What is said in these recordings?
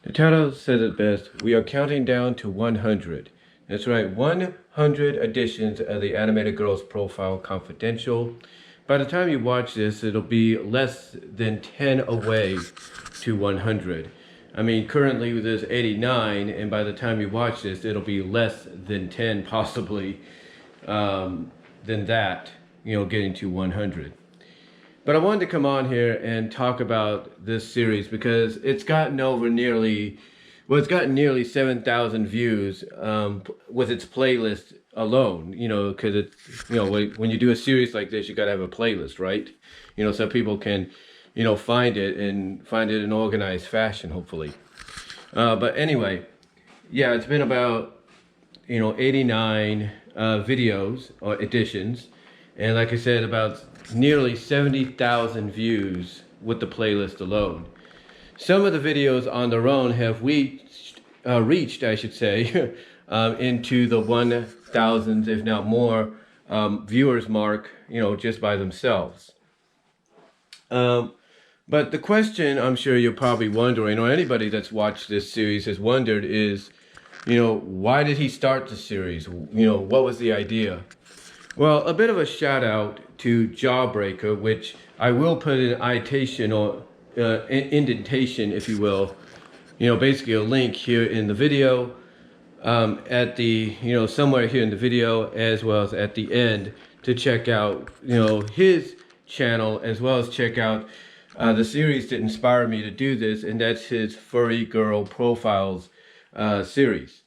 The title said it best. We are counting down to 100. That's right, 100 editions of the Animated Girls Profile Confidential. By the time you watch this, it'll be less than 10 away to 100. I mean, currently there's 89, and by the time you watch this, it'll be less than 10 possibly than that, getting to 100. But I wanted to come on here and talk about this series because it's gotten it's gotten nearly 7,000 views with its playlist alone. Because when you do a series like this, you got to have a playlist, right? So people can, find it in organized fashion, hopefully. But anyway, yeah, it's been about 89 videos or editions, and like I said, about nearly 70,000 views with the playlist alone. Some of the videos on their own have reached, I should say, into the 1,000s, if not more, viewers mark, just by themselves. But the question I'm sure you're probably wondering, or anybody that's watched this series has wondered, is, why did he start the series? What was the idea? Well, a bit of a shout out to Jawbreaker, which I will put an indentation, or indentation, if you will, basically a link here in the video, at the, somewhere here in the video, as well as at the end, to check out, his channel, as well as check out the series that inspired me to do this, and that's his Furry Girl Profiles series.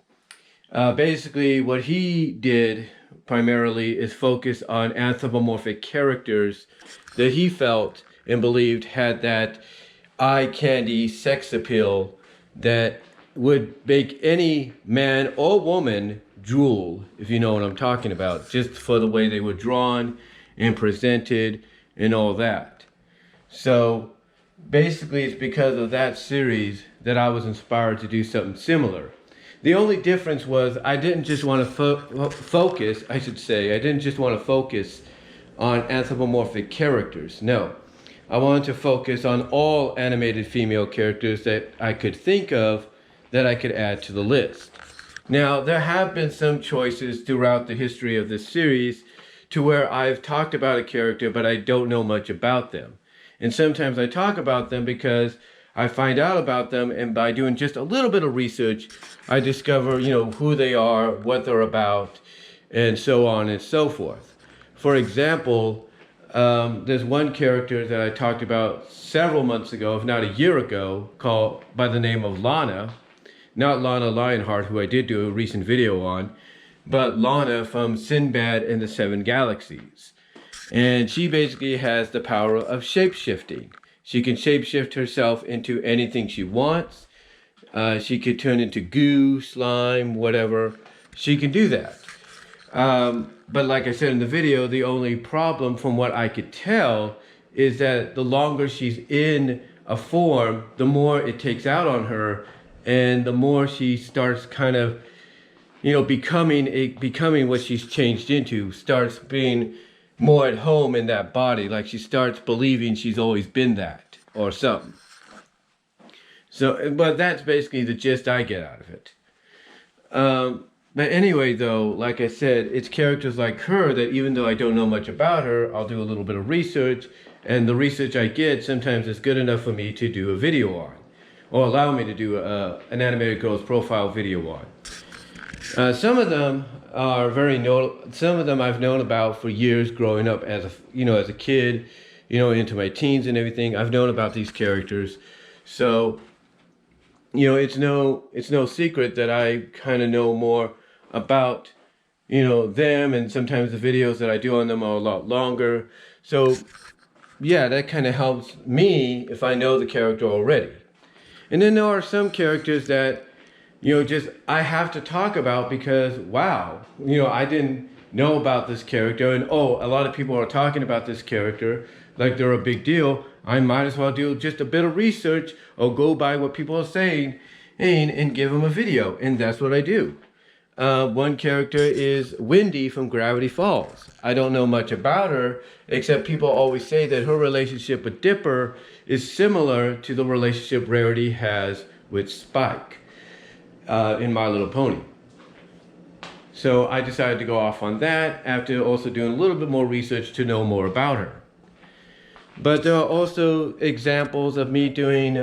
Basically, what he did primarily is focus on anthropomorphic characters that he felt and believed had that eye candy sex appeal that would make any man or woman drool, if you know what I'm talking about, just for the way they were drawn and presented and all that. So basically, it's because of that series that I was inspired to do something similar. The only difference was I didn't just want to focus, I should say, I didn't just want to focus on anthropomorphic characters. No, I wanted to focus on all animated female characters that I could think of that I could add to the list. Now, there have been some choices throughout the history of this series to where I've talked about a character, but I don't know much about them. And sometimes I talk about them because I find out about them, and by doing just a little bit of research, I discover, who they are, what they're about, and so on and so forth. For example, there's one character that I talked about several months ago, if not a year ago, called by the name of Lana. Not Lana Lionheart, who I did do a recent video on, but Lana from Sinbad and the Seven Galaxies. And she basically has the power of shape-shifting. She can shapeshift herself into anything she wants. She could turn into goo, slime, whatever. She can do that. But like I said in the video, the only problem from what I could tell is that the longer she's in a form, the more it takes out on her, and the more she starts kind of, becoming what she's changed into, starts being more at home in that body, like she starts believing she's always been that or something. So, but that's basically the gist I get out of it. But anyway, though, like I said, it's characters like her that even though I don't know much about her, I'll do a little bit of research, and the research I get sometimes is good enough for me to do a video on, or allow me to do an animated girl's profile video on. Some of them are some of them I've known about for years growing up as a kid, into my teens and everything. I've known about these characters. So, it's no secret that I kind of know more about, them, and sometimes the videos that I do on them are a lot longer. So, yeah, that kind of helps me if I know the character already. And then there are some characters that I have to talk about because, wow, I didn't know about this character, and a lot of people are talking about this character like they're a big deal. I might as well do just a bit of research or go by what people are saying and give them a video, and that's what I do. One character is Wendy from Gravity Falls. I don't know much about her, except people always say that her relationship with Dipper is similar to the relationship Rarity has with Spike in My Little Pony. So I decided to go off on that after also doing a little bit more research to know more about her. But there are also examples of me doing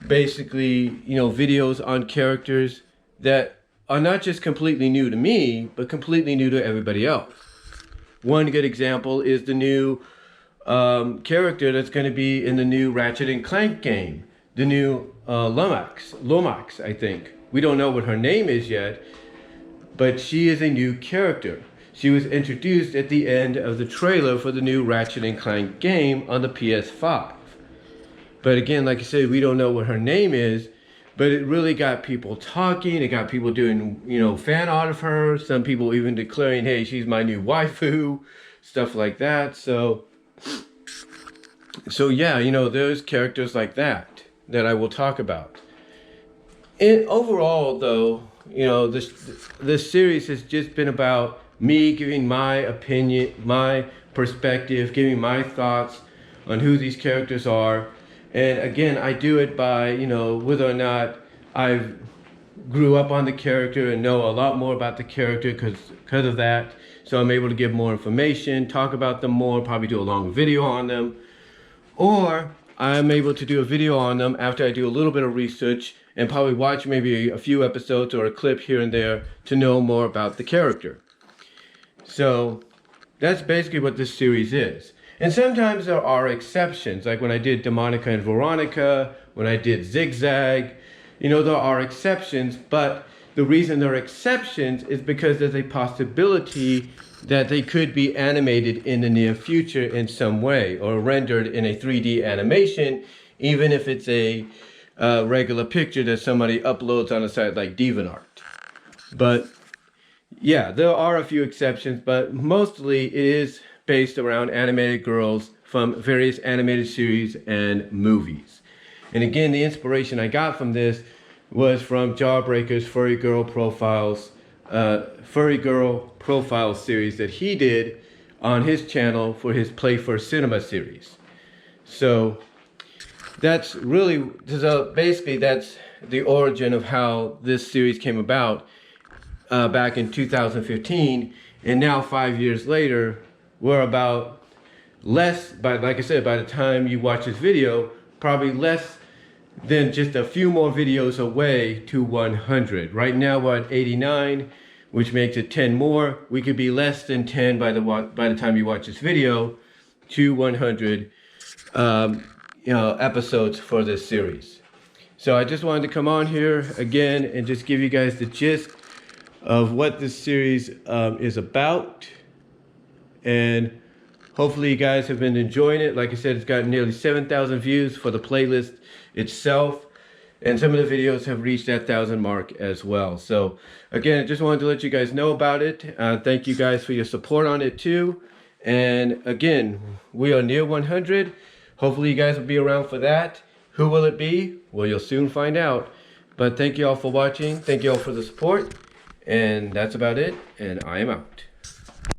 basically, videos on characters that are not just completely new to me, but completely new to everybody else. One good example is the new character that's going to be in the new Ratchet and Clank game, the new Lomax, I think. We don't know what her name is yet, but she is a new character. She was introduced at the end of the trailer for the new Ratchet and Clank game on the PS5. But again, like I said, we don't know what her name is, but it really got people talking. It got people doing, fan art of her. Some people even declaring, hey, she's my new waifu, stuff like that. So yeah, there's characters like that I will talk about. And overall, though, this series has just been about me giving my opinion, my perspective, giving my thoughts on who these characters are. And again, I do it by, whether or not I grew up on the character and know a lot more about the character because of that. So I'm able to give more information, talk about them more, probably do a long video on them. Or I'm able to do a video on them after I do a little bit of research and probably watch maybe a few episodes or a clip here and there to know more about the character. So that's basically what this series is. And sometimes there are exceptions, like when I did Demonica and Veronica, when I did Zigzag, there are exceptions, but the reason there are exceptions is because there's a possibility that they could be animated in the near future in some way, or rendered in a 3D animation, even if it's a regular picture that somebody uploads on a site like DeviantArt. But yeah, there are a few exceptions, but mostly it is based around animated girls from various animated series and movies. And again, the inspiration I got from this was from Jawbreaker's Furry Girl Profile series that he did on his channel for his Playfur Cinema series. So that's really, so basically that's the origin of how this series came about back in 2015, and now 5 years later, we're about less, but like I said, by the time you watch this video, probably less than just a few more videos away to 100. Right now we're at 89, which makes it 10 more. We could be less than 10 by the time you watch this video to 100 episodes for this series. So I just wanted to come on here again and just give you guys the gist of what this series is about. And hopefully you guys have been enjoying it. Like I said, it's got nearly 7,000 views for the playlist itself. And some of the videos have reached that 1,000 mark as well. So again, I just wanted to let you guys know about it. Thank you guys for your support on it too. And again, we are near 100. Hopefully you guys will be around for that. Who will it be? Well, you'll soon find out. But thank you all for watching. Thank you all for the support. And that's about it. And I am out.